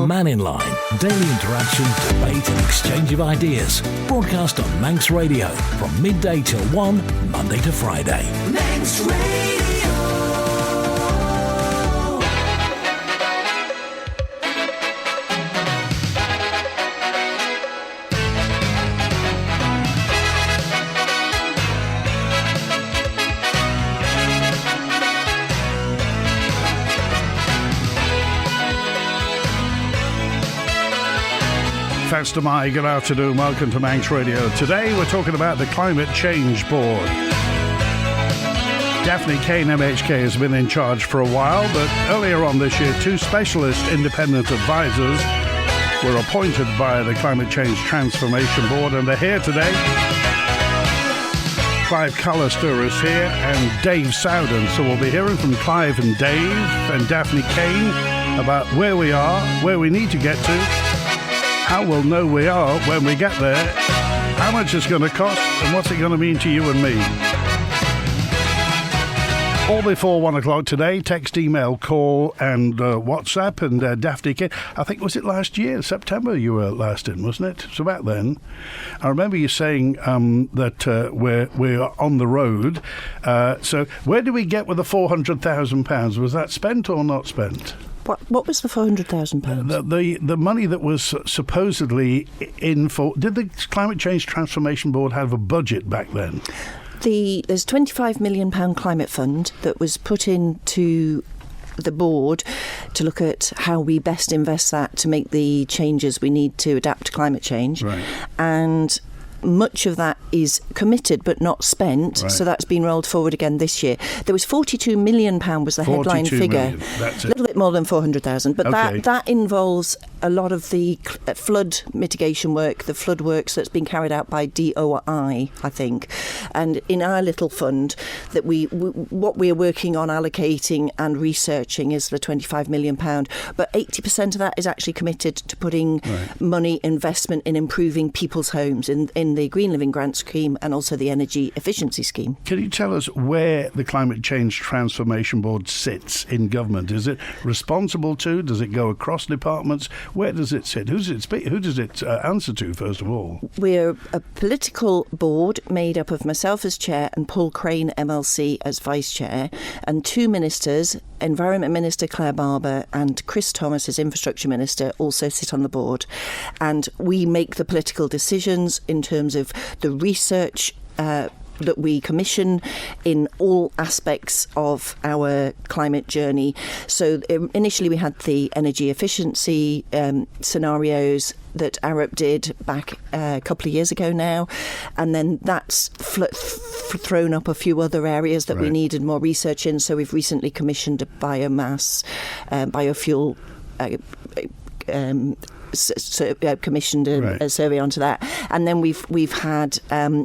Mannin Line, daily interaction, debate and exchange of ideas. Broadcast on Manx Radio from midday till 1, Monday to Friday. Manx Radio. Thanks to Mai. Good afternoon. Welcome to Manx Radio. Today we're talking about the Climate Change Board. Daphne Caine MHK has been in charge for a while, but earlier on this year, 2 specialist independent advisors were appointed by the Climate Change Transformation Board, and they're here today. Clive Callister is here and Dave Sowden. So we'll be hearing from Clive and Dave and Daphne Caine about where we are, where we need to get to, how we'll know we are when we get there, how much it's going to cost, and what's it going to mean to you and me. All before 1 o'clock today, text, email, call and WhatsApp. And Daphne Caine, I think, was it last year, September you were last in, wasn't it? So back then, I remember you saying that we're on the road. So where do we get with the £400,000? Was that spent or not spent? What was the £400,000? The money that was supposedly in for... Did the Climate Change Transformation Board have a budget back then? There's £25 million climate fund that was put into the board to look at how we best invest that to make the changes we need to adapt to climate change. Right. And much of that is committed but not spent, right. So that's been rolled forward again this year. There was £42 million was the headline figure. That's a little bit more than 400,000, but okay. that involves a lot of the flood mitigation work, the flood works that's been carried out by DOI, I think. And in our little fund, that what we're working on allocating and researching is the £25 million. But 80% of that is actually committed to putting money investment in improving people's homes in the Green Living Grant Scheme and also the Energy Efficiency Scheme. Can you tell us where the Climate Change Transformation Board sits in government? Is it responsible to? Does it go across departments? Where does it sit? Who does it answer to, first of all? We're a political board made up of myself as chair and Paul Crane, MLC, as vice chair, and 2 ministers, Environment Minister Claire Barber and Chris Thomas, as Infrastructure Minister, also sit on the board. And we make the political decisions in terms of the research that we commission in all aspects of our climate journey. So initially we had the energy efficiency scenarios that Arup did back a couple of years ago now, and then that's thrown up a few other areas that we needed more research in. So we've recently commissioned a biomass, biofuel commissioned a survey onto that, and then we've had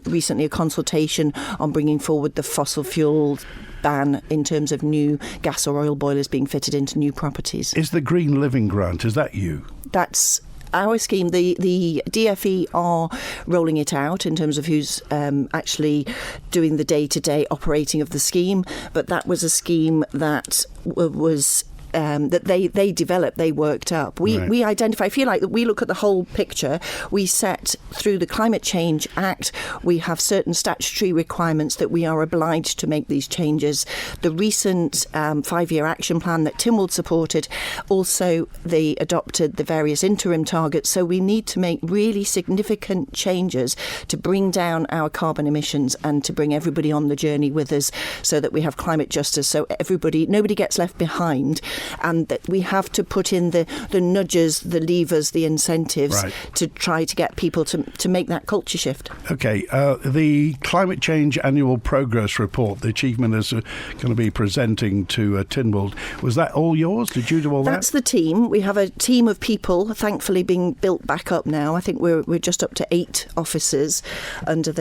recently a consultation on bringing forward the fossil fuel ban in terms of new gas or oil boilers being fitted into new properties. Is the Green Living Grant, is that you? That's our scheme. The DFE are rolling it out in terms of who's actually doing the day-to-day operating of the scheme, but that was a scheme that was that they developed, they worked up. We identify, I feel like that we look at the whole picture. We set through the Climate Change Act, we have certain statutory requirements that we are obliged to make these changes. The recent 5-year action plan that Tynwald supported, also they adopted the various interim targets. So we need to make really significant changes to bring down our carbon emissions and to bring everybody on the journey with us so that we have climate justice, so nobody gets left behind. And that we have to put in the nudges, the levers, the incentives to try to get people to make that culture shift. OK, the Climate Change Annual Progress Report, the Chief Minister going to be presenting to Tynwald, was that all yours? Did you do all that? That's the team. We have a team of people, thankfully being built back up now. I think we're just up to 8 officers under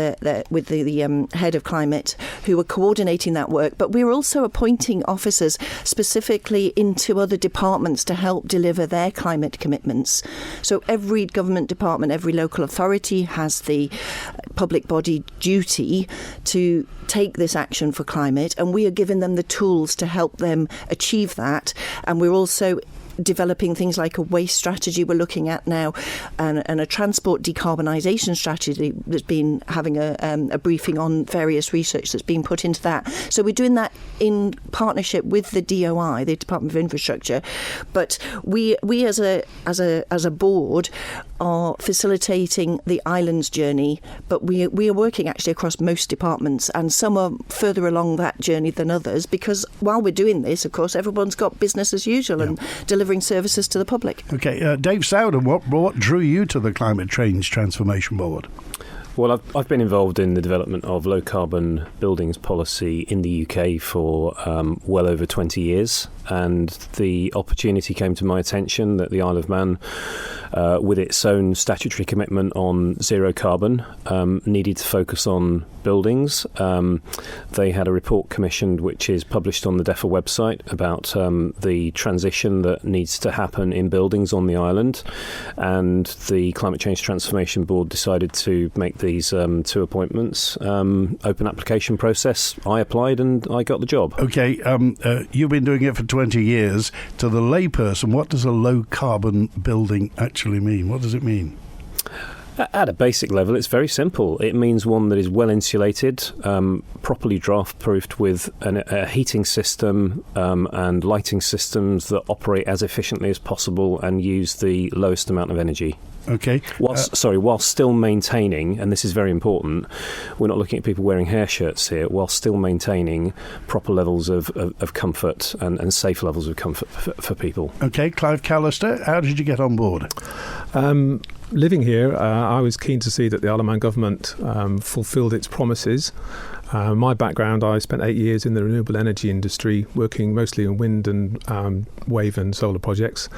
with the head of climate who are coordinating that work. But we're also appointing officers specifically into other departments to help deliver their climate commitments. So every government department, every local authority has the public body duty to take this action for climate, and we are giving them the tools to help them achieve that. And we're also developing things like a waste strategy we're looking at now, and a transport decarbonisation strategy that's been having a briefing on various research that's been put into that. So we're doing that in partnership with the DOI, the Department of Infrastructure. But we as a board are facilitating the islands journey, but we are working actually across most departments, and some are further along that journey than others, because while we're doing this, of course, everyone's got business as usual and delivering services to the public. Okay, Dave Sowden, what drew you to the Climate Change Transformation Board? Well, I've been involved in the development of low-carbon buildings policy in the UK for well over 20 years, and the opportunity came to my attention that the Isle of Man, with its own statutory commitment on zero carbon, needed to focus on buildings. They had a report commissioned which is published on the DEFRA website about the transition that needs to happen in buildings on the island, and the Climate Change Transformation Board decided to make these two appointments. Open application process. I applied and I got the job. Okay, you've been doing it for 20 years. To the layperson, what does a low-carbon building actually mean? What does it mean? At a basic level, it's very simple. It means one that is well insulated, properly draft-proofed, with a heating system and lighting systems that operate as efficiently as possible and use the lowest amount of energy. Okay. Whilst still maintaining, and this is very important, we're not looking at people wearing hair shirts here, whilst still maintaining proper levels of comfort and safe levels of comfort for people. Okay, Clive Callister, how did you get on board? Living here, I was keen to see that the Isle of Man government fulfilled its promises. My background, I spent 8 years in the renewable energy industry, working mostly in wind and wave and solar projects.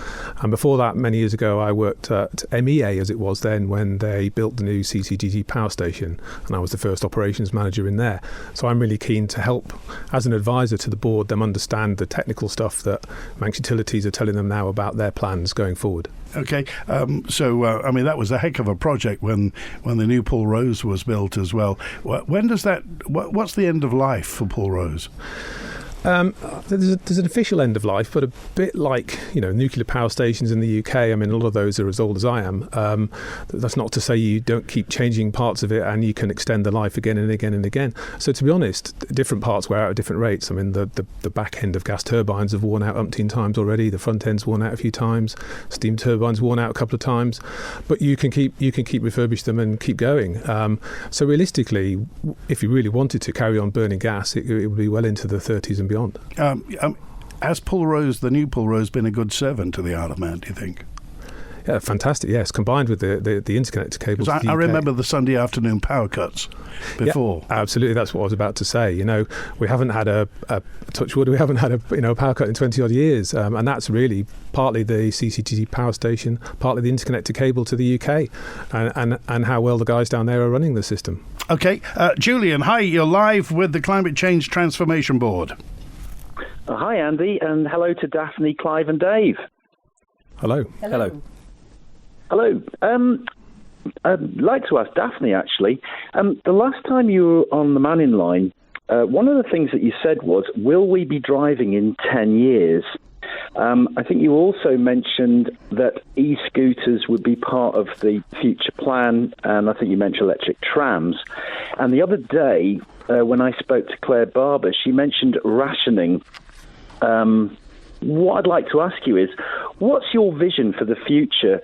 And before that, many years ago, I worked at MEA, as it was then, when they built the new CCGT power station, and I was the first operations manager in there. So I'm really keen to help, as an advisor to the board, them understand the technical stuff that Manx Utilities are telling them now about their plans going forward. Okay, I mean, that was a heck of a project when the new Paul Rose was built as well. When does that? What's the end of life for Paul Rose? There's an official end of life, but a bit like nuclear power stations in the UK. I mean, a lot of those are as old as I am. That's not to say you don't keep changing parts of it, and you can extend the life again and again and again. So to be honest, different parts wear out at different rates. I mean, the back end of gas turbines have worn out umpteen times already. The front end's worn out a few times. Steam turbines worn out a couple of times, but you can keep refurbish them and keep going. So realistically, if you really wanted to carry on burning gas, it would be well into the 30s and beyond. Has Paul Rose, the new Paul Rose, been a good servant to the Isle of Man, do you think? Yeah, fantastic, yes, combined with the interconnector cables. I remember the Sunday afternoon power cuts before. Yeah, absolutely, that's what I was about to say. We haven't had a touch wood, we haven't had a power cut in 20 odd years, and that's really partly the CCTT power station, partly the interconnector cable to the UK, and how well the guys down there are running the system. Okay, Julian, hi, you're live with the Climate Change Transformation Board. Hi, Andy, and hello to Daphne, Clive and Dave. Hello. Hello. Hello. I'd like to ask Daphne, actually. The last time you were on the Mannin Line, one of the things that you said was, will we be driving in 10 years? I think you also mentioned that e-scooters would be part of the future plan, and I think you mentioned electric trams. And the other day, when I spoke to Claire Barber, she mentioned rationing. What I'd like to ask you is, what's your vision for the future,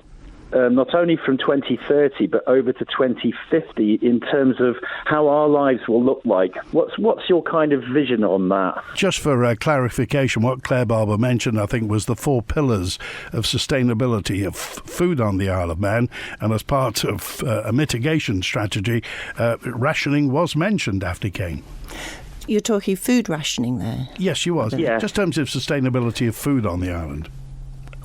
not only from 2030 but over to 2050, in terms of how our lives will look like? What's your kind of vision on that? Just for clarification, what Claire Barber mentioned, I think, was the 4 pillars of sustainability of food on the Isle of Man, and as part of a mitigation strategy, rationing was mentioned, Daphne Caine. You're talking food rationing there? Yes, she was. Yeah. Just in terms of sustainability of food on the island.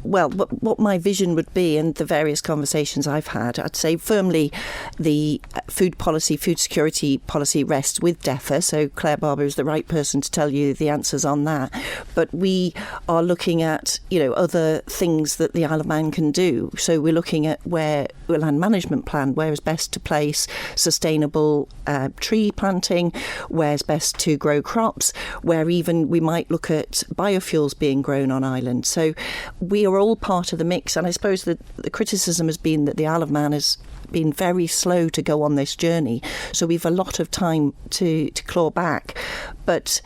Well, what my vision would be, and the various conversations I've had, I'd say firmly the food policy, food security policy rests with DEFRA, so Claire Barber is the right person to tell you the answers on that. But we are looking at, other things that the Isle of Man can do. So we're looking at where a land management plan, where is best to place sustainable tree planting, where's best to grow crops, where even we might look at biofuels being grown on island. So we are are all part of the mix. And I suppose that the criticism has been that the Isle of Man has been very slow to go on this journey. So we've a lot of time to claw back. But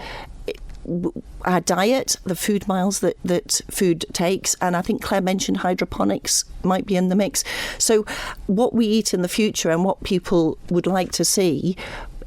our diet, the food miles that food takes, and I think Claire mentioned hydroponics might be in the mix. So what we eat in the future and what people would like to see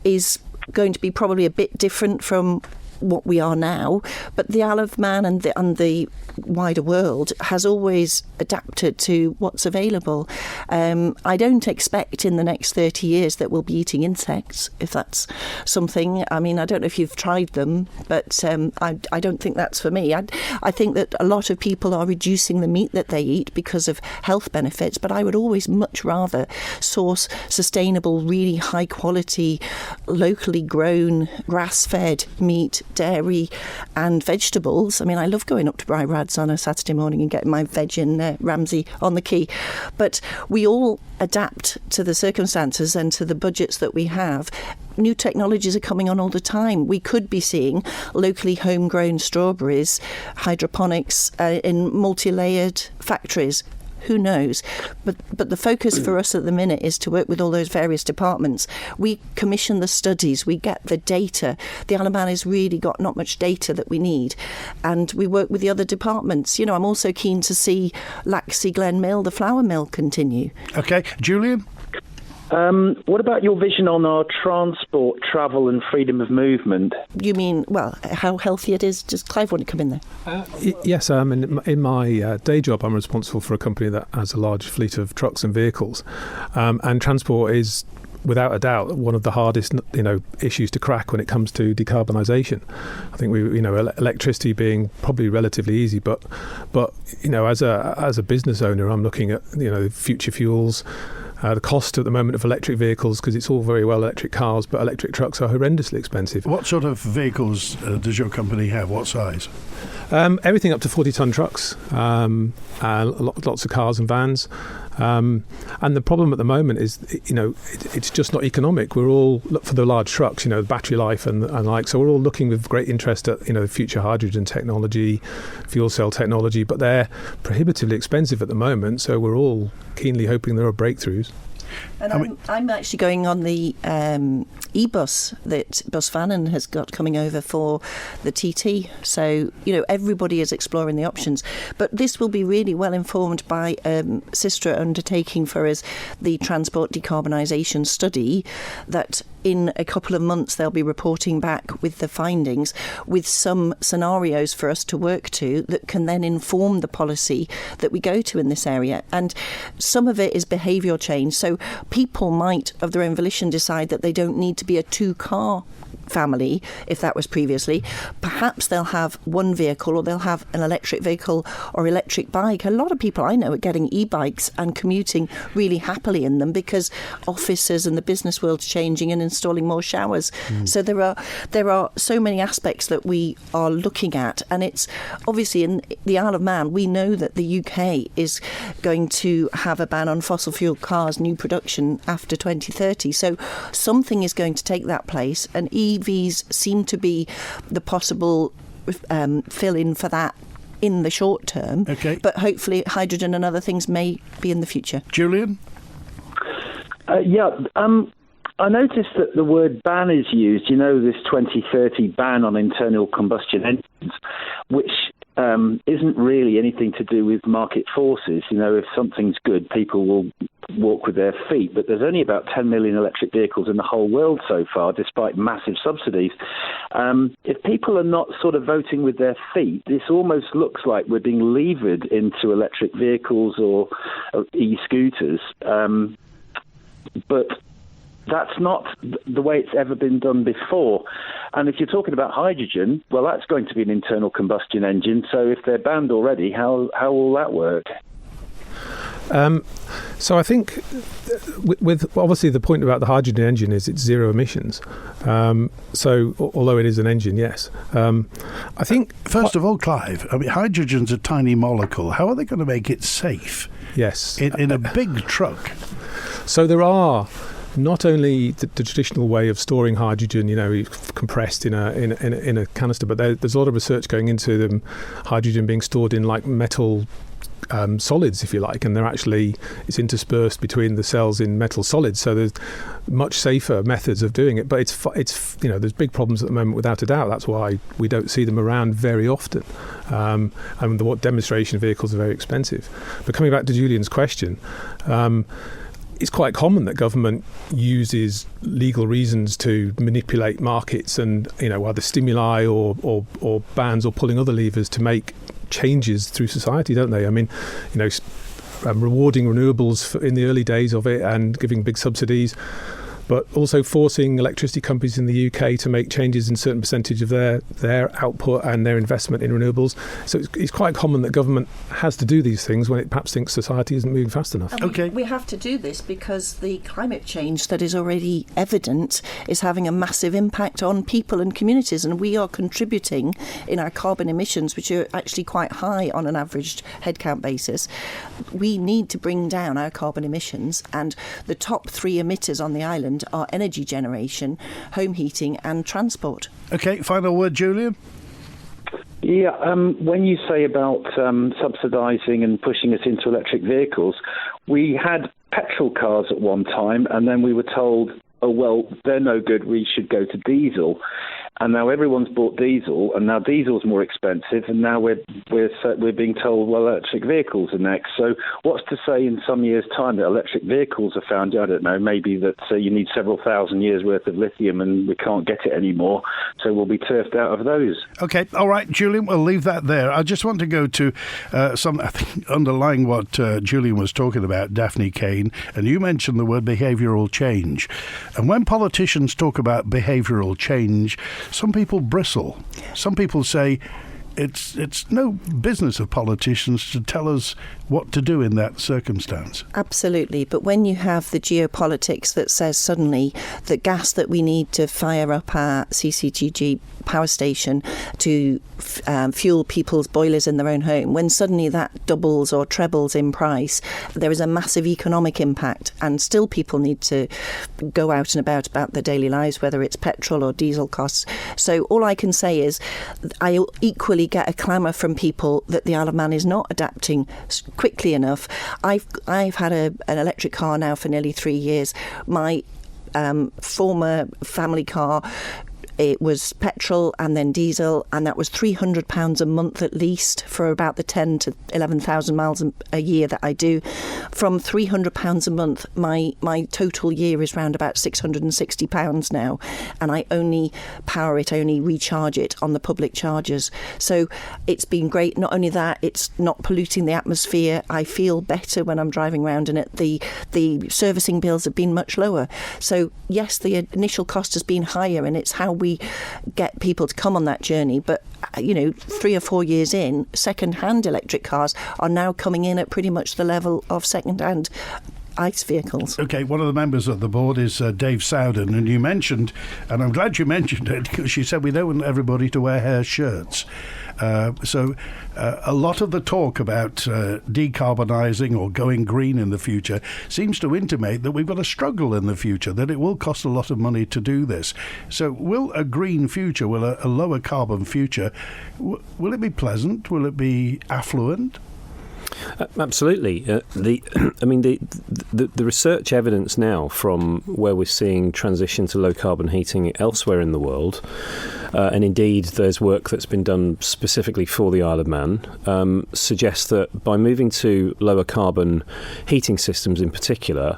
is going to be probably a bit different from what we are now, but the Isle of Man and the wider world has always adapted to what's available. I don't expect in the next 30 years that we'll be eating insects, if that's something. I mean, I don't know if you've tried them, but I don't think that's for me. I think that a lot of people are reducing the meat that they eat because of health benefits, but I would always much rather source sustainable, really high quality, locally grown, grass-fed meat, dairy and vegetables. I mean, I love going up to Bry Rads on a Saturday morning and getting my veg in Ramsey on the Quay. But we all adapt to the circumstances and to the budgets that we have. New technologies are coming on all the time. We could be seeing locally homegrown strawberries, hydroponics in multi-layered factories. Who knows? But the focus for us at the minute is to work with all those various departments. We commission the studies, we get the data. The Isle of Man has really got not much data that we need. And we work with the other departments. You know, I'm also keen to see Laxey Glen Mill, the flour mill, continue. OK. Julian? What about your vision on our transport, travel and freedom of movement? You mean, well, how healthy it is? Does Clive want to come in there? Yes, in my day job, I'm responsible for a company that has a large fleet of trucks and vehicles. And transport is, without a doubt, one of the hardest, issues to crack when it comes to decarbonisation. I think electricity being probably relatively easy, but as a business owner, I'm looking at future fuels. The cost at the moment of electric vehicles, because it's all very well electric cars, but electric trucks are horrendously expensive. What sort of vehicles does your company have? What size? Everything up to 40-tonne trucks, lots of cars and vans. And the problem at the moment is, it's just not economic. We're all look for the large trucks, the battery life and like. So we're all looking with great interest at, future hydrogen technology, fuel cell technology, but they're prohibitively expensive at the moment. So we're all keenly hoping there are breakthroughs. And I'm actually going on the e-bus that Bus Mannin has got coming over for the TT. So, everybody is exploring the options. But this will be really well informed by sister undertaking for us, the Transport Decarbonisation Study, that in a couple of months they'll be reporting back with the findings, with some scenarios for us to work to that can then inform the policy that we go to in this area. And some of it is behavioural change. So people might, of their own volition, decide that they don't need to be a two-car family, if that was previously. Perhaps they'll have one vehicle, or they'll have an electric vehicle or electric bike. A lot of people I know are getting e-bikes and commuting really happily in them because offices and the business world's changing and installing more showers. So there are so many aspects that we are looking at, and it's obviously in the Isle of Man we know that the UK is going to have a ban on fossil fuel cars new production after 2030, so something is going to take that place, and EVs seem to be the possible fill-in for that in the short term. Okay. But hopefully hydrogen and other things may be in the future. Julian? I noticed that the word ban is used, this 2030 ban on internal combustion engines, which isn't really anything to do with market forces. If something's good, people will walk with their feet. But there's only about 10 million electric vehicles in the whole world so far, despite massive subsidies. If people are not sort of voting with their feet, this almost looks like we're being levered into electric vehicles or e-scooters. But that's not the way it's ever been done before. And if you're talking about hydrogen, well, that's going to be an internal combustion engine. So if they're banned already, how will that work? So I think with obviously the point about the hydrogen engine is it's zero emissions. So although it is an engine, yes. I think... First of all, Clive, hydrogen's a tiny molecule. How are they going to make it safe? Yes. In a big truck? So there are... Not only the traditional way of storing hydrogen, compressed in a canister, but there's a lot of research going into hydrogen being stored in like metal solids, if you like, and it's interspersed between the cells in metal solids. So there's much safer methods of doing it, but it's there's big problems at the moment, without a doubt. That's why we don't see them around very often. And what demonstration vehicles are very expensive. But coming back to Julian's question, it's quite common that government uses legal reasons to manipulate markets and, either stimuli or bans or pulling other levers to make changes through society, don't they? I mean, rewarding renewables in the early days of it and giving big subsidies, but also forcing electricity companies in the UK to make changes in a certain percentage of their output and their investment in renewables. So it's quite common that government has to do these things when it perhaps thinks society isn't moving fast enough. And we have to do this because the climate change that is already evident is having a massive impact on people and communities, and we are contributing in our carbon emissions, which are actually quite high on an averaged headcount basis. We need to bring down our carbon emissions, and the top 3 emitters on the island are energy generation, home heating and transport. Okay, final word, Julian? Yeah, when you say about subsidising and pushing us into electric vehicles, we had petrol cars at one time, and then we were told, oh, well, they're no good, we should go to diesel. And now everyone's bought diesel, and now diesel's more expensive, and now we're being told, well, electric vehicles are next. So what's to say in some years' time that electric vehicles are found? I don't know, maybe that you need several thousand years' worth of lithium and we can't get it anymore, so we'll be turfed out of those. Okay, all right, Julian, we'll leave that there. I just want to go to I think, underlying what Julian was talking about, Daphne Caine, and you mentioned the word behavioural change. And when politicians talk about behavioural change, some people bristle. Some people say it's no business of politicians to tell us what to do in that circumstance. Absolutely. But when you have the geopolitics that says suddenly the gas that we need to fire up our CCGT power station to fuel people's boilers in their own home, when suddenly that doubles or trebles in price, there is a massive economic impact, and still people need to go out and about their daily lives, whether it's petrol or diesel costs. So all I can say is I equally get a clamour from people that the Isle of Man is not adapting quickly enough. I've had an electric car now for nearly 3 years. My former family car, it was petrol and then diesel, and that was £300 a month at least for about the 10 to 11,000 miles a year that I do. From £300 a month, my total year is round about £660 now, and I only recharge it on the public chargers. So it's been great. Not only that, it's not polluting the atmosphere. I feel better when I'm driving around in it. The servicing bills have been much lower. So yes, the initial cost has been higher, and it's how we get people to come on that journey. But 3 or 4 years in, second-hand electric cars are now coming in at pretty much the level of second-hand ICE vehicles. Okay, one of the members of the board is Dave Sowden, and you mentioned, and I'm glad you mentioned it, because she said we don't want everybody to wear hair shirts. So a lot of the talk about decarbonising or going green in the future seems to intimate that we've got a struggle in the future, that it will cost a lot of money to do this. So will a green future, will a lower carbon future, will it be pleasant? Will it be affluent? Absolutely. The research evidence now from where we're seeing transition to low carbon heating elsewhere in the world, and indeed there's work that's been done specifically for the Isle of Man, suggests that by moving to lower carbon heating systems in particular,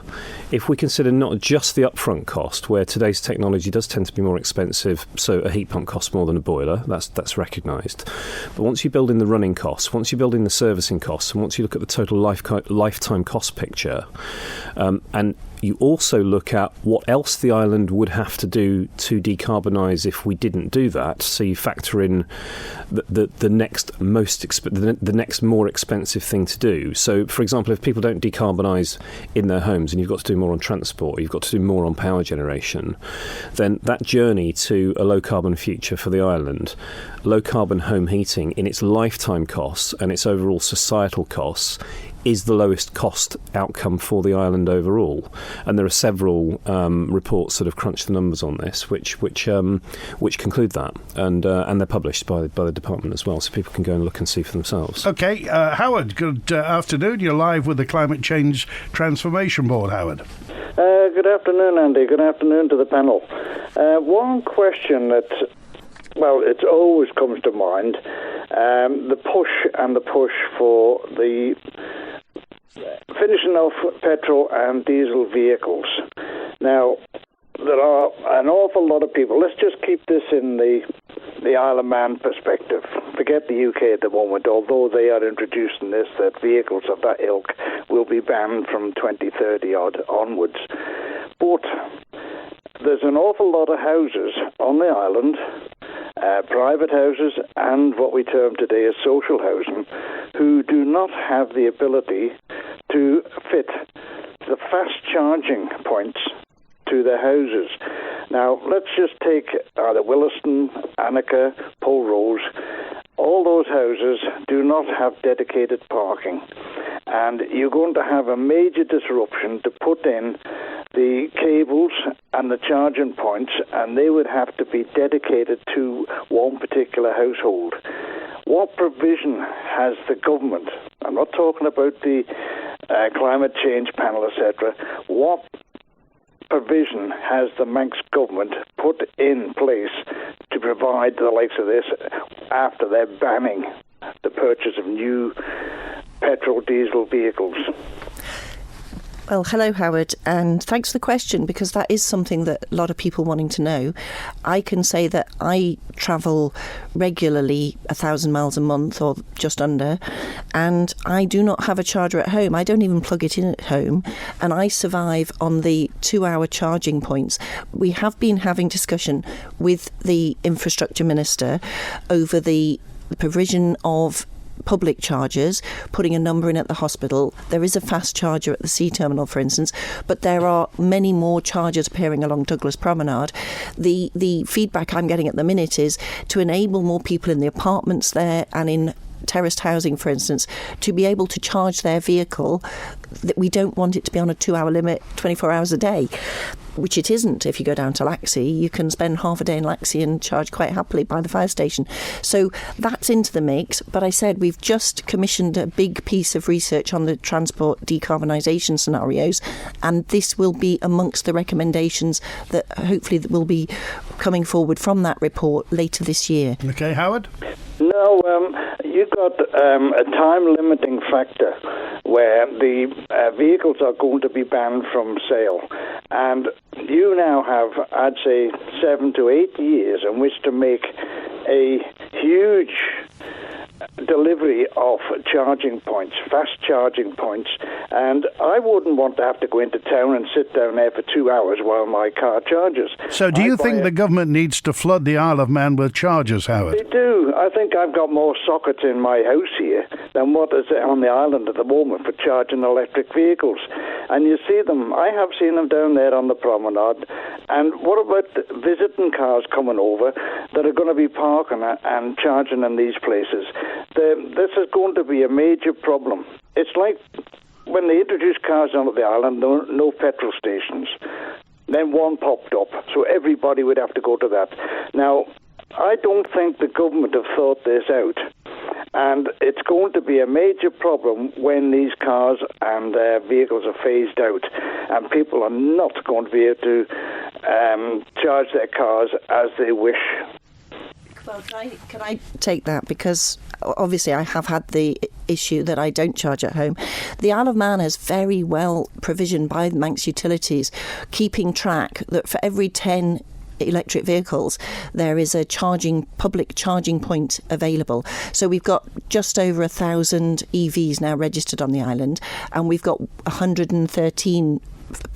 if we consider not just the upfront cost, where today's technology does tend to be more expensive, so a heat pump costs more than a boiler, that's recognised. But once you build in the running costs, once you build in the servicing costs, and once you look at the total lifetime cost picture, and you also look at what else the island would have to do to decarbonise if we didn't do that. So you factor in the next more expensive thing to do. So, for example, if people don't decarbonise in their homes, and you've got to do more on transport, or you've got to do more on power generation, then that journey to a low carbon future for the island, low carbon home heating in its lifetime costs and its overall societal costs, is the lowest cost outcome for the island overall. And there are several reports that have crunched the numbers on this, which conclude that, and they're published by the department as well, so people can go and look and see for themselves. Okay, Howard, good afternoon. You're live with the Climate Change Transformation Board, Howard. Good afternoon, Andy. Good afternoon to the panel. One question that, it always comes to mind, the push for the finishing off petrol and diesel vehicles. Now, there are an awful lot of people. Let's just keep this in the Isle of Man perspective. Forget the UK at the moment, although they are introducing this, that vehicles of that ilk will be banned from 2030 onwards. But there's an awful lot of houses on the island, private houses and what we term today as social housing, who do not have the ability to fit the fast charging points to their houses. Now, let's just take either Williston, Annika, Polrose. All those houses do not have dedicated parking, and you're going to have a major disruption to put in the cables and the charging points, and they would have to be dedicated to one particular household. What provision has the government, I'm not talking about the climate change panel, etc., what provision has the Manx government put in place to provide the likes of this after they're banning the purchase of new petrol diesel vehicles? Well, hello, Howard, and thanks for the question, because that is something that a lot of people wanting to know. I can say that I travel regularly 1,000 miles a month or just under, and I do not have a charger at home. I don't even plug it in at home, and I survive on the 2-hour charging points. We have been having discussion with the Infrastructure Minister over the provision of public chargers, putting a number in at the hospital. There is a fast charger at the sea terminal, for instance, but there are many more chargers appearing along Douglas Promenade. The feedback I'm getting at the minute is to enable more people in the apartments there and in terraced housing, for instance, to be able to charge their vehicle, that we don't want it to be on a 2-hour limit 24 hours a day, which it isn't. If you go down to Laxey, you can spend half a day in Laxey and charge quite happily by the fire station. So that's into the mix. But I said we've just commissioned a big piece of research on the transport decarbonisation scenarios, and this will be amongst the recommendations that hopefully will be coming forward from that report later this year. Okay, Howard? No, you've got a time-limiting factor where the vehicles are going to be banned from sale. And you now have, I'd say, 7 to 8 years in which to make a huge delivery of charging points, fast charging points, and I wouldn't want to have to go into town and sit down there for 2 hours while my car charges. So do you think the government needs to flood the Isle of Man with chargers, Howard? They do. I think I've got more sockets in my house here than what is on the island at the moment for charging electric vehicles. And you see them, I have seen them down there on the promenade. And what about visiting cars coming over that are going to be parking and charging in these places? This is going to be a major problem. It's like when they introduced cars onto the island, there were no petrol stations. Then one popped up, so everybody would have to go to that. Now, I don't think the government have thought this out. And it's going to be a major problem when these cars and vehicles are phased out, and people are not going to be able to charge their cars as they wish. Well, can I take that? Because obviously I have had the issue that I don't charge at home. The Isle of Man is very well provisioned by Manx Utilities, keeping track that for every 10 electric vehicles there is a public charging point available. So we've got just over 1,000 EVs now registered on the island, and we've got 113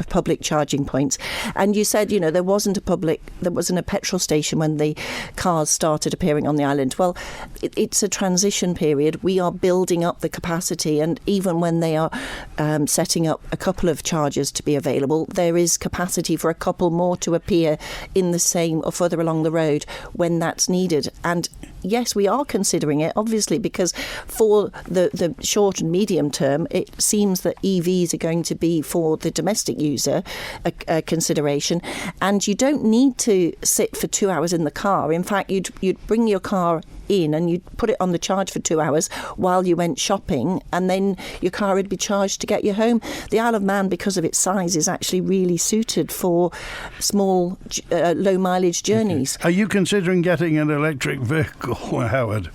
public charging points. And you said, there wasn't a petrol station when the cars started appearing on the island. Well, it's a transition period. We are building up the capacity, and even when they are setting up a couple of chargers to be available, there is capacity for a couple more to appear in the same or further along the road when that's needed. And yes, we are considering it, obviously, because for the short and medium term, it seems that EVs are going to be for the domestic user a consideration. And you don't need to sit for 2 hours in the car. In fact, you'd bring your car in and you'd put it on the charge for 2 hours while you went shopping, and then your car would be charged to get you home. The Isle of Man, because of its size, is actually really suited for small, low mileage journeys. Are you considering getting an electric vehicle, Howard?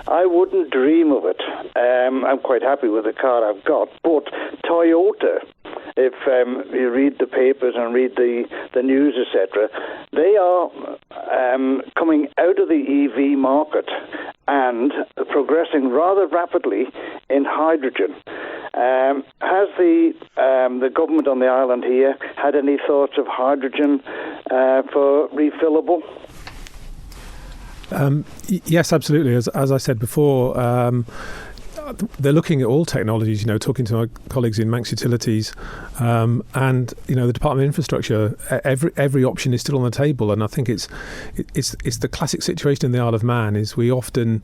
I wouldn't dream of it. I'm quite happy with the car I've got. But Toyota, if you read the papers and read the news, etc., they are coming out of the EV market and progressing rather rapidly in hydrogen. Has the government on the island here had any thoughts of hydrogen for refillable? Yes, absolutely. As I said before, they're looking at all technologies. Talking to my colleagues in Manx Utilities, and the Department of Infrastructure, every option is still on the table. And I think it's the classic situation in the Isle of Man is we often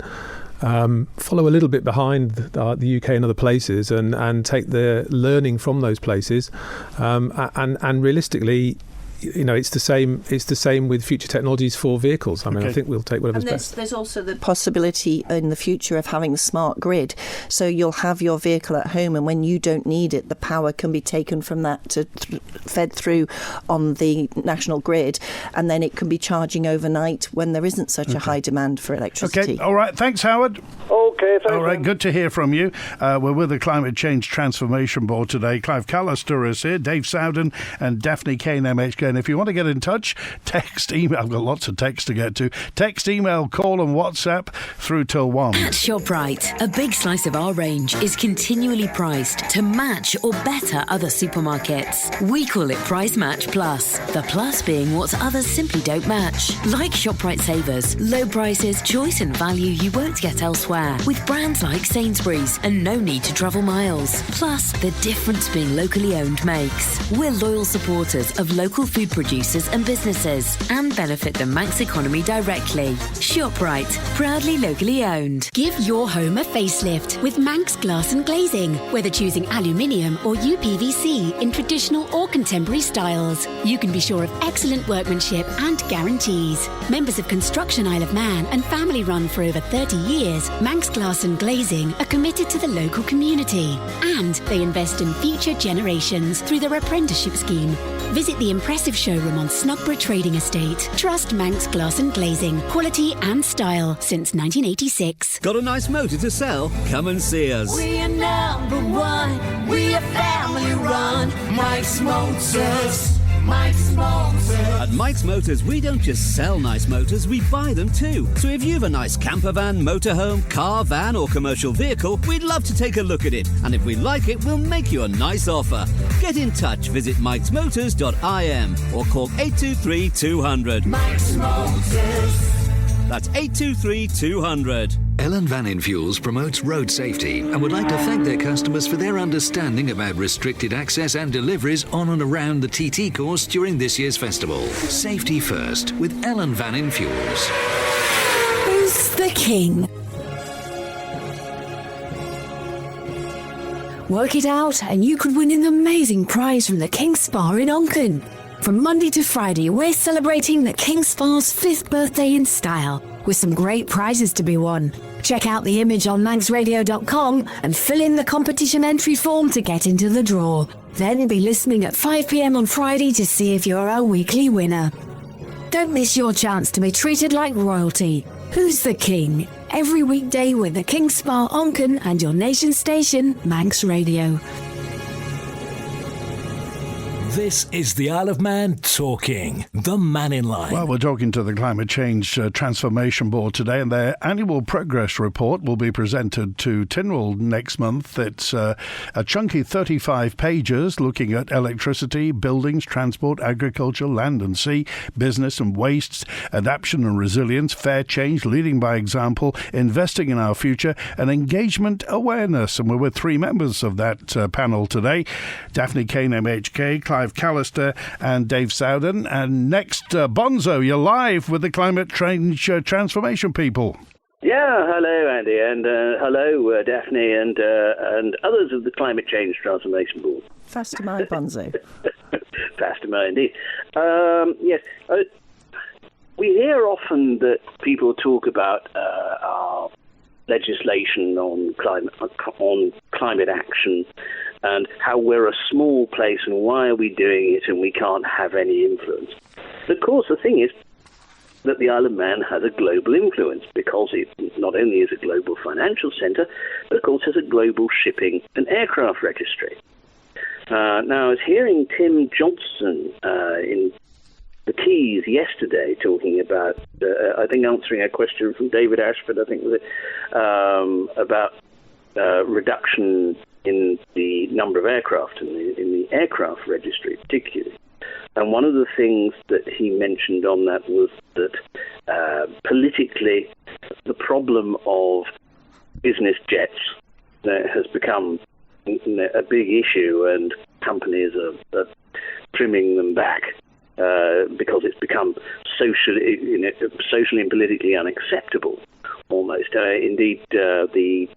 follow a little bit behind the UK and other places, and take the learning from those places, and realistically, it's the same with future technologies for vehicles. I mean, I think we'll take whatever's best. There's also the possibility in the future of having a smart grid. So you'll have your vehicle at home, and when you don't need it, the power can be taken from that to fed through on the national grid, and then it can be charging overnight when there isn't such a high demand for electricity. Okay, all right. Thanks, Howard. Okay, thanks. All right, good to hear from you. We're with the Climate Change Transformation Board today. Clive Callister is here, Dave Sowden and Daphne Caine MHK. And if you want to get in touch, text, email. I've got lots of text to get to. Text, email, call and WhatsApp through till 1. At ShopRite, a big slice of our range is continually priced to match or better other supermarkets. We call it Price Match Plus, the plus being what others simply don't match. Like ShopRite Savers, low prices, choice and value you won't get elsewhere, with brands like Sainsbury's and no need to travel miles. Plus, the difference being locally owned makes. We're loyal supporters of local food producers and businesses and benefit the Manx economy directly. ShopRite, proudly locally owned. Give your home a facelift with Manx Glass and Glazing. Whether choosing aluminium or UPVC in traditional or contemporary styles, you can be sure of excellent workmanship and guarantees. Members of Construction Isle of Man and family run for over 30 years, Manx Glass and Glazing are committed to the local community, and they invest in future generations through their apprenticeship scheme. Visit the impressive showroom on Snogborough Trading Estate. Trust Manx Glass and Glazing. Quality and style since 1986. Got a nice motor to sell? Come and see us. We are number one. We are family run. Mike's Motors. Mike's Motors. At Mike's Motors, we don't just sell nice motors, we buy them too. So if you have a nice camper van, motorhome, car, van or commercial vehicle, we'd love to take a look at it. And if we like it, we'll make you a nice offer. Get in touch, visit mikesmotors.im or call 823 200. Mike's Motors. That's 823 200. Ellen Vannin Fuels promotes road safety and would like to thank their customers for their understanding about restricted access and deliveries on and around the TT course during this year's festival. Safety first with Ellen Vannin Fuels. Who's the king? Work it out and you could win an amazing prize from the King Spa in Onken. From Monday to Friday, we're celebrating the King Spa's 5th birthday in style, with some great prizes to be won. Check out the image on manxradio.com and fill in the competition entry form to get into the draw. Then be listening at 5 p.m. on Friday to see if you're a weekly winner. Don't miss your chance to be treated like royalty. Who's the King? Every weekday with the King Spa Onken and your nation station, Manx Radio. This is the Isle of Man talking, the Mannin Line. Well, we're talking to the Climate Change Transformation Board today, and their annual progress report will be presented to Tynwald next month. It's a chunky 35 pages looking at electricity, buildings, transport, agriculture, land and sea, business and wastes, adaptation and resilience, fair change, leading by example, investing in our future, and engagement awareness. And we're with 3 members of that panel today: Daphne Caine MHK, Clive Callister and Dave Sowden. And next, Bonzo, you're live with the Climate Change Transformation people. Yeah, hello, Andy, and hello, Daphne, and others of the Climate Change Transformation Board. Faster Bonzo. Faster indeed. Yes, we hear often that people talk about our legislation on climate action and how we're a small place and why are we doing it and we can't have any influence. But of course, the thing is that the Isle of Man has a global influence because it not only is a global financial centre, but of course has a global shipping and aircraft registry. Now, I was hearing Tim Johnson in the Keys yesterday talking about, I think answering a question from David Ashford, I think was it, about reduction in the number of aircraft in the aircraft registry particularly. And one of the things that he mentioned on that was that politically the problem of business jets has become a big issue, and companies are trimming them back because it's become socially and politically unacceptable almost. Indeed, the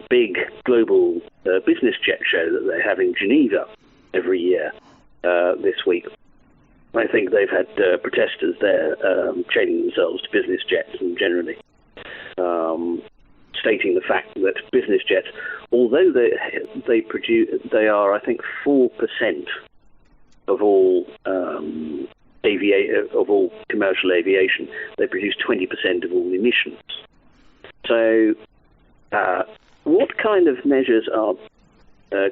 big global business jet show that they have in Geneva every year this week, I think they've had protesters there chaining themselves to business jets and generally stating the fact that business jets, although they are, I think, 4% of all of all commercial aviation, they produce 20% of all emissions. So, what kind of measures are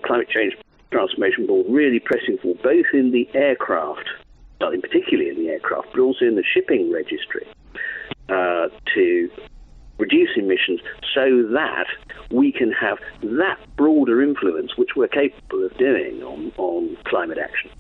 Climate Change Transformation Board really pressing for, both in the aircraft, particularly in the aircraft, but also in the shipping registry, to reduce emissions so that we can have that broader influence which we're capable of doing on climate action?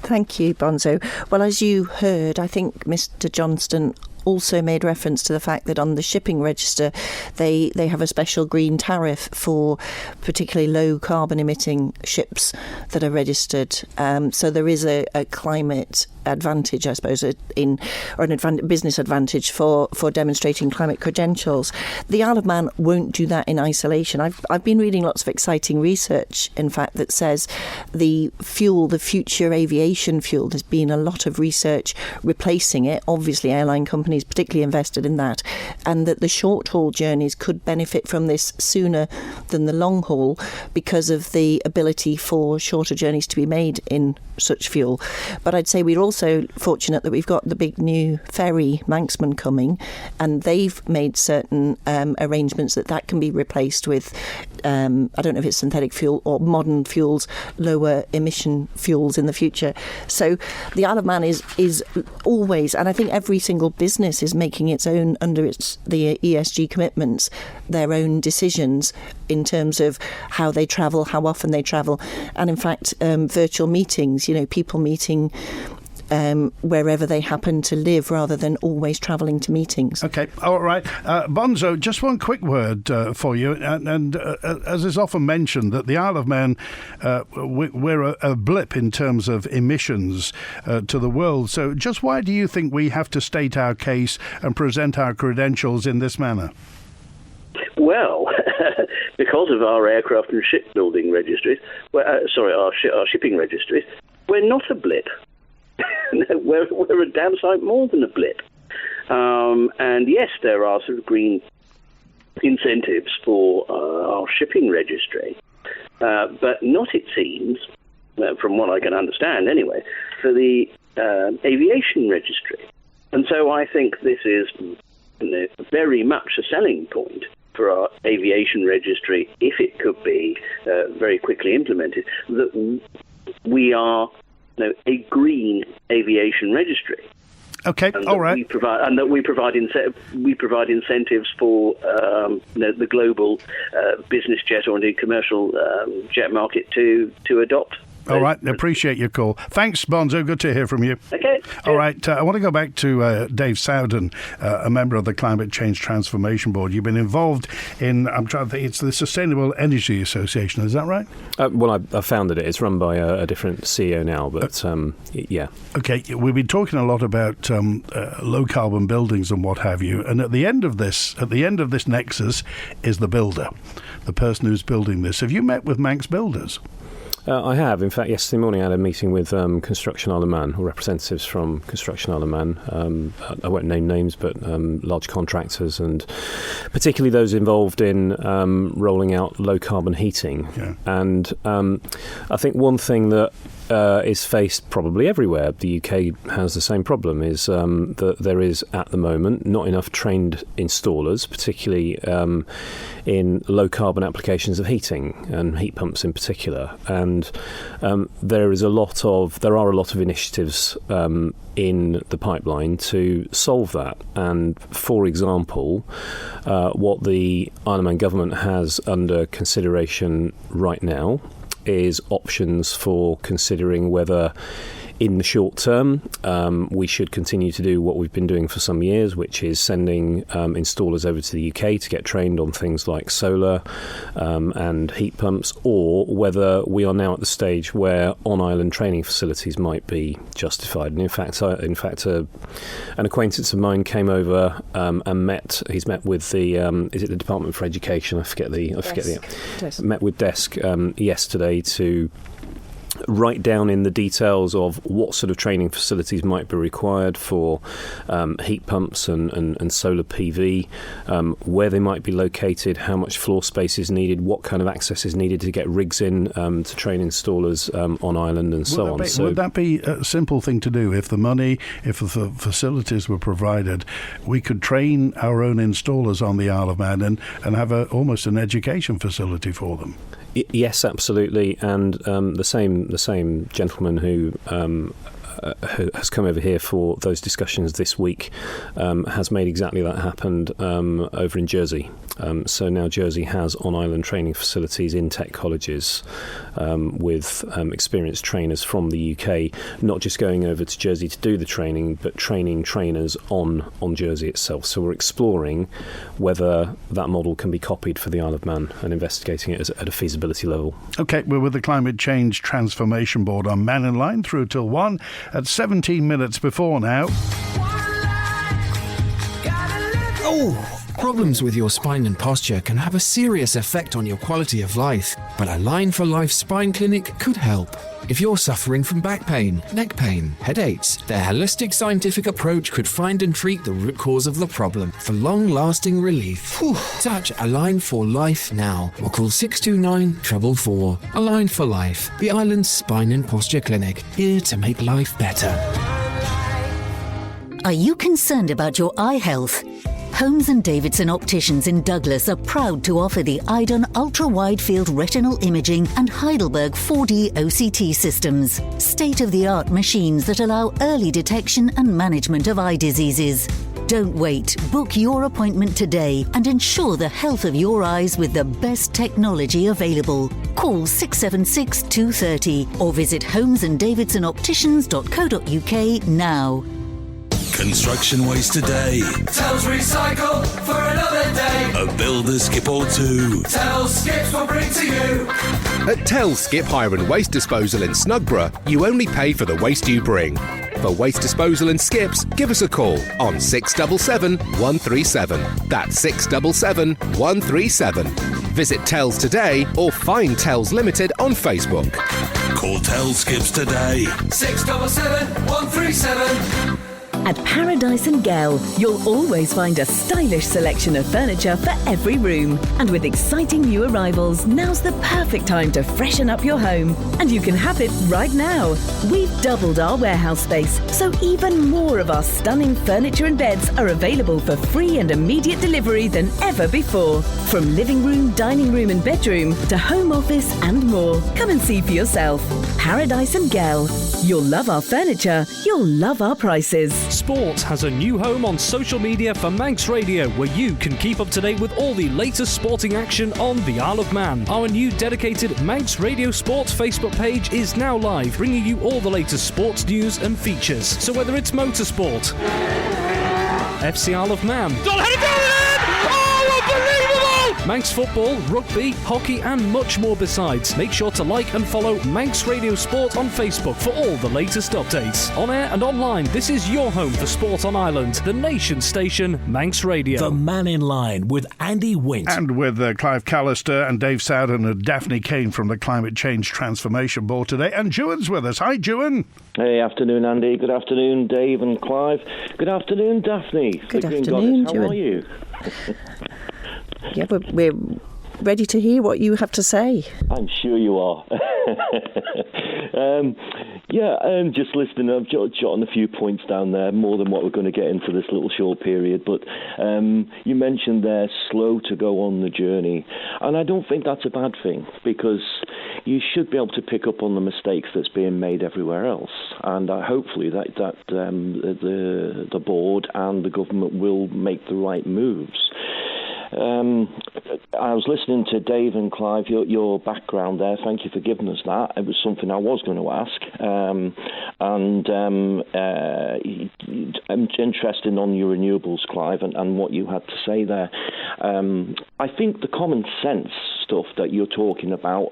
Thank you, Bonzo. Well, as you heard, I think Mr. Johnston also made reference to the fact that on the shipping register they have a special green tariff for particularly low carbon emitting ships that are registered. So there is a climate advantage, I suppose, business advantage for demonstrating climate credentials. The Isle of Man won't do that in isolation. I've been reading lots of exciting research, in fact, that says the future aviation fuel, there's been a lot of research replacing it. Obviously, airline companies particularly invested in that, and that the short haul journeys could benefit from this sooner than the long haul because of the ability for shorter journeys to be made in such fuel. But I'd say we're also fortunate that we've got the big new ferry Manxman coming, and they've made certain arrangements that can be replaced with I don't know if it's synthetic fuel or modern fuels, lower emission fuels in the future. So the Isle of Man is always, and I think every single business is making its own, under the ESG commitments, their own decisions in terms of how they travel, how often they travel, and in fact virtual meetings, people meeting wherever they happen to live rather than always travelling to meetings. Okay, all right. Bonzo, just one quick word for you. And as is often mentioned, that the Isle of Man, we're a blip in terms of emissions to the world. So just why do you think we have to state our case and present our credentials in this manner? Well, because of our aircraft and shipbuilding registries, our shipping registries, we're not a blip. we're a damn sight more than a blip. And yes, there are sort of green incentives for our shipping registry, but not, it seems, from what I can understand anyway, for the aviation registry. And so I think this is very much a selling point for our aviation registry, if it could be very quickly implemented, that we are a green aviation registry. Okay, all right. We provide incentives for the global business jet or indeed commercial jet market to adopt All right, appreciate your call. Thanks, Bonzo. Good to hear from you. Okay. All right, I want to go back to Dave Sowden, a member of the Climate Change Transformation Board. You've been involved in, I'm trying to think, it's the Sustainable Energy Association, is that right? Well, I founded it. It's run by a different CEO now, but yeah. Okay, we've been talking a lot about low carbon buildings and what have you, and at the end of this nexus is the builder, the person who's building this. Have you met with Manx builders? I have. In fact, yesterday morning I had a meeting with Construction Isle of Man, or representatives from Construction Isle of Man. I won't name names, but large contractors, and particularly those involved in rolling out low-carbon heating. Yeah. And I think one thing that is faced probably everywhere, the UK has the same problem, is that there is at the moment not enough trained installers, particularly in low carbon applications of heating and heat pumps in particular. And there are a lot of initiatives in the pipeline to solve that. And for example, what the Isle of Man government has under consideration right now is options for considering whether in the short term we should continue to do what we've been doing for some years, which is sending installers over to the UK to get trained on things like solar and heat pumps, or whether we are now at the stage where on-island training facilities might be justified. And in fact, an acquaintance of mine came over and met. He's met with the is it the Department for Education? Met with Desk yesterday to write down in the details of what sort of training facilities might be required for heat pumps and solar PV, where they might be located, how much floor space is needed, what kind of access is needed to get rigs in to train installers on island and so on. Would that be a simple thing to do? If the facilities were provided, we could train our own installers on the Isle of Man and have almost an education facility for them. Yes, absolutely, and the same gentleman who has come over here for those discussions this week has made exactly that happen over in Jersey. So now Jersey has on-island training facilities in tech colleges with experienced trainers from the UK, not just going over to Jersey to do the training, but training trainers on Jersey itself. So we're exploring whether that model can be copied for the Isle of Man and investigating it at a feasibility level. OK, we're with the Climate Change Transformation Board on Mannin Line through till 1 at 17 minutes before now. Problems with your spine and posture can have a serious effect on your quality of life, but a Line for Life spine clinic could help. If you're suffering from back pain, neck pain, headaches, their holistic scientific approach could find and treat the root cause of the problem for long-lasting relief. Touch A Line for Life now, or call 629 444. A Line for Life, the island's spine and posture clinic, here to make life better. Are you concerned about your eye health? Holmes & Davidson Opticians in Douglas are proud to offer the Eidon Ultra-Wide Field Retinal Imaging and Heidelberg 4D OCT systems, state-of-the-art machines that allow early detection and management of eye diseases. Don't wait. Book your appointment today and ensure the health of your eyes with the best technology available. Call 676 230 or visit holmesanddavidsonopticians.co.uk now. Construction waste today. Tells recycle for another day. A builder skip or two. Tells skips will bring to you. At Tells Skip Hire and Waste Disposal in Snugborough, you only pay for the waste you bring. For waste disposal and skips, give us a call on 677 137. That's 677 137. Visit Tells today or find Tells Limited on Facebook. Call Tells Skips today. 677 137. At Paradise & Gell, you'll always find a stylish selection of furniture for every room. And with exciting new arrivals, now's the perfect time to freshen up your home. And you can have it right now. We've doubled our warehouse space, so even more of our stunning furniture and beds are available for free and immediate delivery than ever before. From living room, dining room and bedroom to home office and more. Come and see for yourself. Paradise & Gell. You'll love our furniture, you'll love our prices. Sport has a new home on social media for Manx Radio, where you can keep up to date with all the latest sporting action on the Isle of Man. Our new dedicated Manx Radio Sports Facebook page is now live, bringing you all the latest sports news and features. So whether it's motorsport, FC Isle of Man, Manx football, rugby, hockey and much more besides. Make sure to like and follow Manx Radio Sport on Facebook for all the latest updates. On air and online, this is your home for sport on Ireland, the nation station, Manx Radio. The Mannin Line with Andy Wint. And with Clive Callister and Dave Sowden and Daphne Caine from the Climate Change Transformation Board today. And Juan's with us. Hi, Juan. Hey, afternoon, Andy. Good afternoon, Dave and Clive. Good afternoon, Daphne. Good afternoon, How Juan. are you? Yeah, we're ready to hear what you have to say. I'm sure you are. Just listening. I've jotting a few points down there, more than what we're going to get into this little short period. But you mentioned they're slow to go on the journey. And I don't think that's a bad thing, because you should be able to pick up on the mistakes that's being made everywhere else. And hopefully that the board and the government will make the right moves. I was listening to Dave and Clive, your background there. Thank you for giving us that. It was something I was going to ask. I'm interested on your renewables, Clive, and what you had to say there. I think the common sense stuff that you're talking about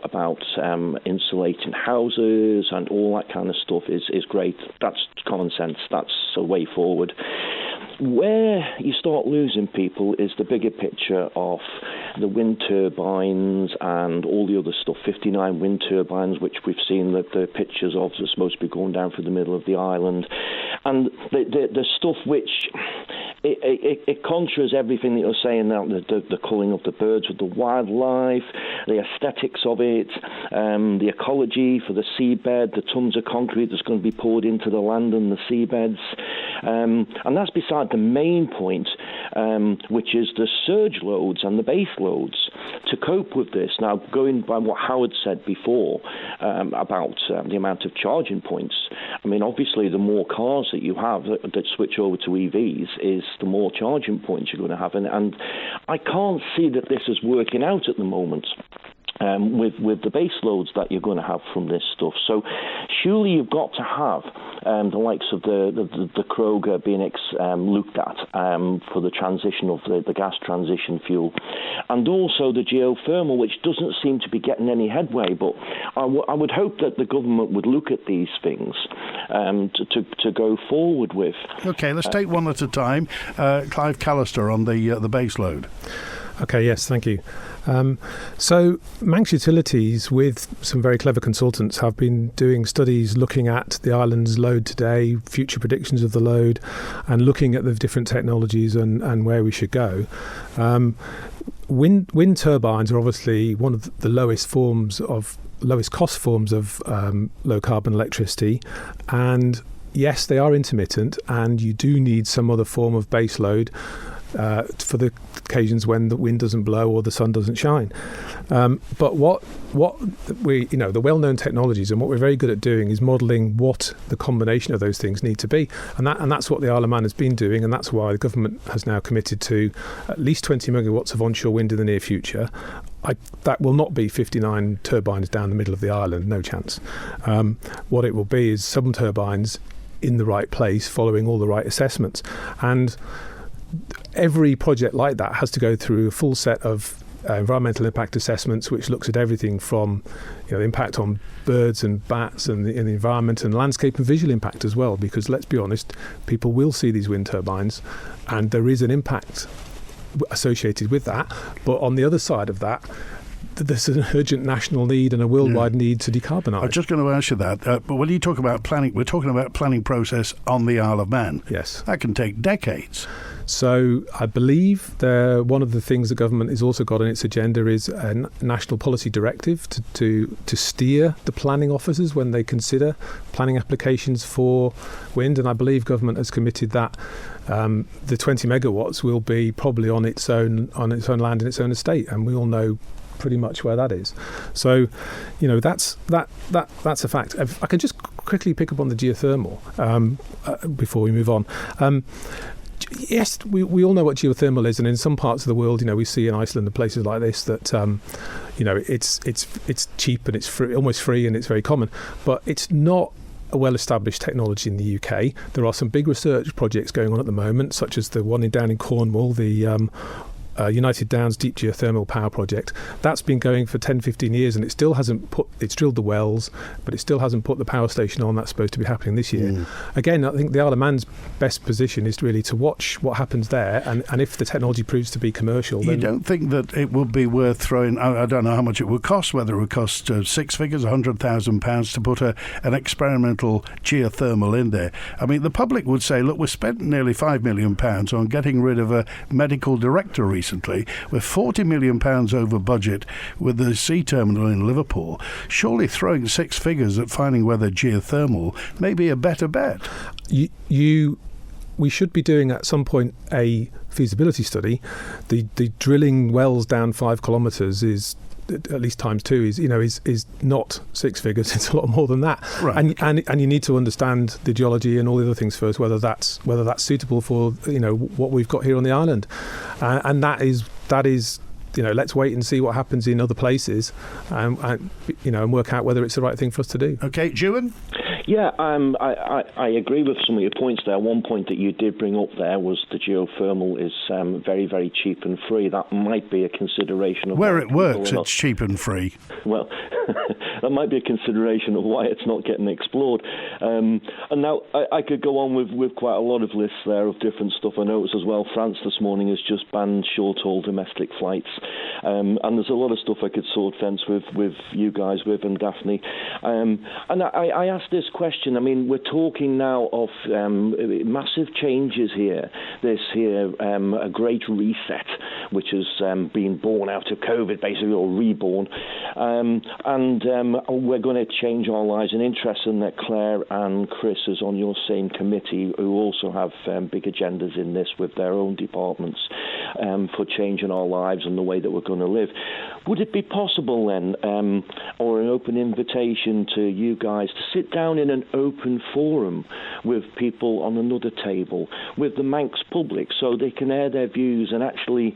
insulating houses and all that kind of stuff is great. That's common sense. That's a way forward. Where you start losing people is the bigger picture of the wind turbines and all the other stuff, 59 wind turbines, which we've seen that the pictures of are supposed to be going down through the middle of the island. And the stuff which... It contras everything that you're saying now, the culling of the birds with the wildlife, the aesthetics of it, the ecology for the seabed, the tons of concrete that's going to be poured into the land and the seabeds. And that's beside the main point, which is the surge loads and the base loads to cope with this. Now, going by what Howard said before about the amount of charging points, I mean, obviously, the more cars that you have that switch over to EVs is the more charging points you're going to have. And I can't see that this is working out at the moment. With the base loads that you're going to have from this stuff. So surely you've got to have the likes of the Kroger being looked at for the transition of the gas transition fuel, and also the geothermal, which doesn't seem to be getting any headway. But I would hope that the government would look at these things to go forward with. Okay, let's take one at a time. Clive Callister on the base load. Okay, yes, thank you. So Manx Utilities, with some very clever consultants, have been doing studies looking at the island's load today, future predictions of the load, and looking at the different technologies and where we should go. Wind turbines are obviously one of the lowest cost forms of low carbon electricity, and yes, they are intermittent, and you do need some other form of base load for the occasions when the wind doesn't blow or the sun doesn't shine. But what we, the well-known technologies, and what we're very good at doing is modelling what the combination of those things need to be, and that's what the Isle of Man has been doing, and that's why the government has now committed to at least 20 megawatts of onshore wind in the near future. That will not be 59 turbines down the middle of the island, no chance. What it will be is some turbines in the right place, following all the right assessments, and every project like that has to go through a full set of environmental impact assessments, which looks at everything from the impact on birds and bats and the environment and landscape and visual impact as well, because let's be honest, people will see these wind turbines and there is an impact associated with that. But on the other side of that, there's an urgent national need and a worldwide need to decarbonise. I'm just going to ask you that. But when you talk about planning, we're talking about planning process on the Isle of Man. Yes. That can take decades. So I believe one of the things the government has also got on its agenda is a national policy directive to steer the planning officers when they consider planning applications for wind. And I believe government has committed that the 20 megawatts will be probably on its own land in its own estate. And we all know pretty much where that is. So, that's a fact. If I can just quickly pick up on the geothermal before we move on. Yes, we all know what geothermal is, and in some parts of the world, we see in Iceland and places like this that it's cheap and it's free, almost free, and it's very common, but it's not a well-established technology in the UK. There are some big research projects going on at the moment, such as the one down in Cornwall, the United Downs Deep Geothermal Power Project. That's been going for 10-15 years, and it still hasn't it's drilled the wells, but it still hasn't put the power station on. That's supposed to be happening this year. Again, I think the Isle of Man's best position is really to watch what happens there, and if the technology proves to be commercial, then... You don't think that it would be worth throwing, I don't know how much it would cost, whether it would cost six figures, £100,000 to put an experimental geothermal in there. I mean, the public would say, look, we've spent nearly £5 million on getting rid of a medical director recently. We're £40 million over budget with the sea terminal in Liverpool. Surely throwing six figures at finding whether geothermal may be a better bet. We should be doing at some point a feasibility study. The drilling wells down 5 kilometres is, at least times 2, is not six figures. It's a lot more than that. Right. And you need to understand the geology and all the other things first, whether that's suitable for what we've got here on the island, and that is let's wait and see what happens in other places, and work out whether it's the right thing for us to do. Okay, Ewan? Yeah, I agree with some of your points there. One point that you did bring up there was the geothermal is very, very cheap and free. That might be a consideration of where it works. It's cheap and free. Well, that might be a consideration of why it's not getting explored. And now I could go on with quite a lot of lists there of different stuff. I noticed as well, France this morning has just banned short-haul domestic flights, and there's a lot of stuff I could sword fence with you guys with and Daphne. And I asked this question. I mean, we're talking now of massive changes here. This here, a great reset, which has been born out of COVID, basically, or reborn. And we're going to change our lives. And interesting that Claire and Chris is on your same committee, who also have big agendas in this with their own departments for changing our lives and the way that we're going to live. Would it be possible then, or an open invitation to you guys to sit down in an open forum with people on another table, with the Manx public, so they can air their views and actually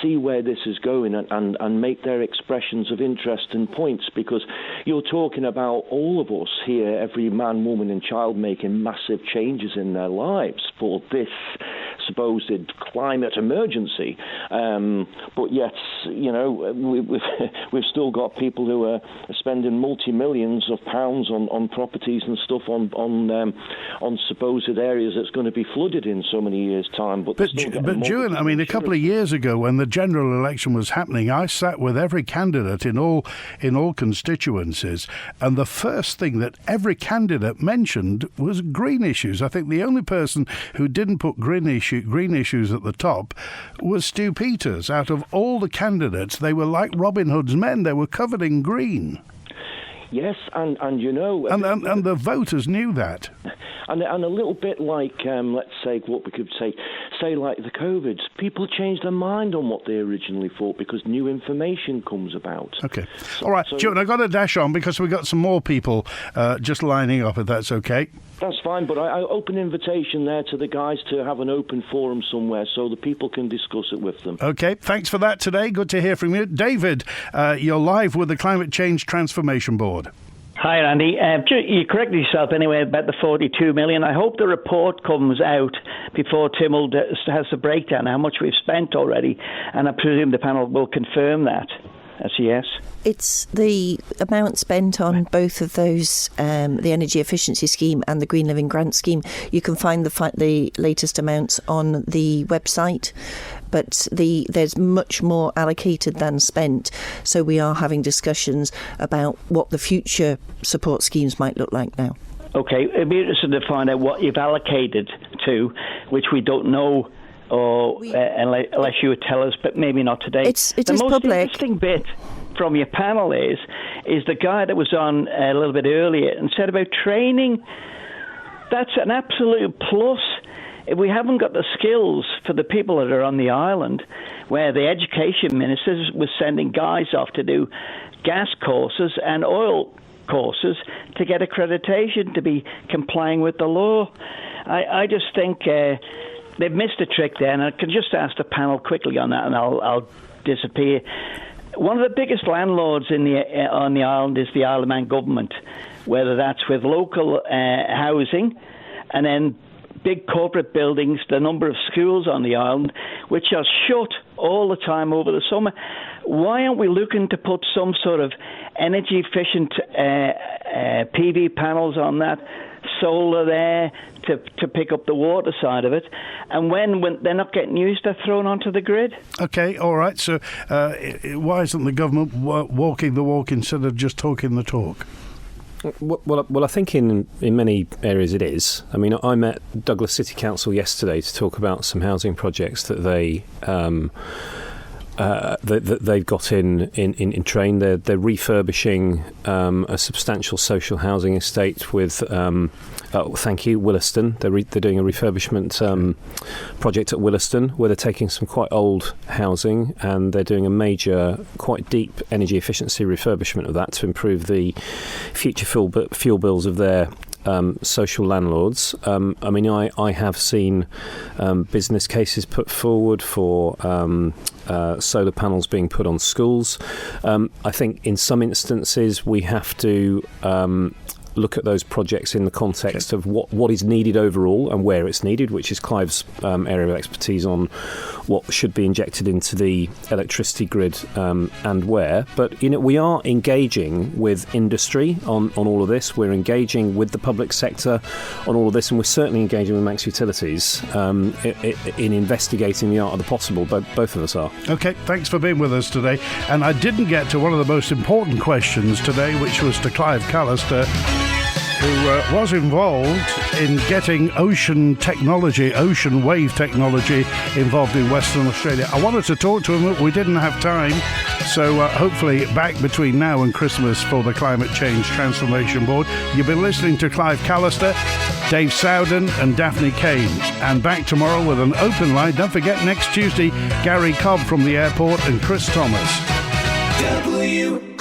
see where this is going and make their expressions of interest and points? Because you're talking about all of us here, every man, woman and child, making massive changes in their lives for this supposed climate emergency, but yet we've still got people who are spending multi-millions of pounds on properties and stuff on supposed areas that's going to be flooded in so many years' time. But Ewan, I mean, a couple of years ago when the general election was happening, I sat with every candidate in all constituencies, and the first thing that every candidate mentioned was green issues. I think the only person who didn't put green issues at the top was Stu Peters. Out of all the candidates, they were like Robin Hood's men. They were covered in green. Yes, and the voters knew that. And a little bit like, let's say, what we could say like the COVID, people change their mind on what they originally thought because new information comes about. Okay. All right, Joan, I've got to dash on because we've got some more people just lining up, if that's okay. That's fine, but I open invitation there to the guys to have an open forum somewhere so the people can discuss it with them. Okay, thanks for that today. Good to hear from you. David, you're live with the Climate Change Transformation Board. Hi, Andy. You corrected yourself anyway about the 42 million. I hope the report comes out before Tim has the breakdown, how much we've spent already, and I presume the panel will confirm that. That's a yes. It's the amount spent on both of those, the Energy Efficiency Scheme and the Green Living Grant Scheme. You can find the latest amounts on the website, but there's much more allocated than spent. So we are having discussions about what the future support schemes might look like now. Okay, it'd be interesting to find out what you've allocated to, which we don't know, unless you would tell us, but maybe not today. It is public. The most interesting bit from your panel is the guy that was on a little bit earlier and said about training. That's an absolute plus. if we haven't got the skills for the people that are on the island, where the education minister was sending guys off to do gas courses and oil courses to get accreditation to be complying with the law. I just think they've missed a trick there, and I can just ask the panel quickly on that, and I'll disappear. One of the biggest landlords on the island is the Isle of Man government, whether that's with local housing and then big corporate buildings, the number of schools on the island, which are shut all the time over the summer. Why aren't we looking to put some sort of energy-efficient PV panels on that, solar there to pick up the water side of it, and when they're not getting used, they're thrown onto the grid? Okay, all right. So why isn't the government walking the walk instead of just talking the talk? Well, I think in many areas it is. I mean, I met Douglas City Council yesterday to talk about some housing projects that they've got in train. They're refurbishing a substantial social housing estate with Williston. They're doing a refurbishment project at Williston, where they're taking some quite old housing and they're doing a major, quite deep energy efficiency refurbishment of that to improve the future fuel bills of their social landlords. I mean, I have seen business cases put forward for solar panels being put on schools. I think in some instances we have to look at those projects in the context of what is needed overall and where it's needed, which is Clive's area of expertise on what should be injected into the electricity grid and where. But we are engaging with industry on all of this. We're engaging with the public sector on all of this, and we're certainly engaging with Manx Utilities in investigating the art of the possible. Both of us are. Okay, thanks for being with us today. And I didn't get to one of the most important questions today, which was to Clive Callister, who was involved in getting ocean wave technology involved in Western Australia. I wanted to talk to him, but we didn't have time. So hopefully back between now and Christmas for the Climate Change Transformation Board. You've been listening to Clive Callister, Dave Sowden and Daphne Caine. And back tomorrow with an open line. Don't forget, next Tuesday, Gary Cobb from the airport and Chris Thomas. WINT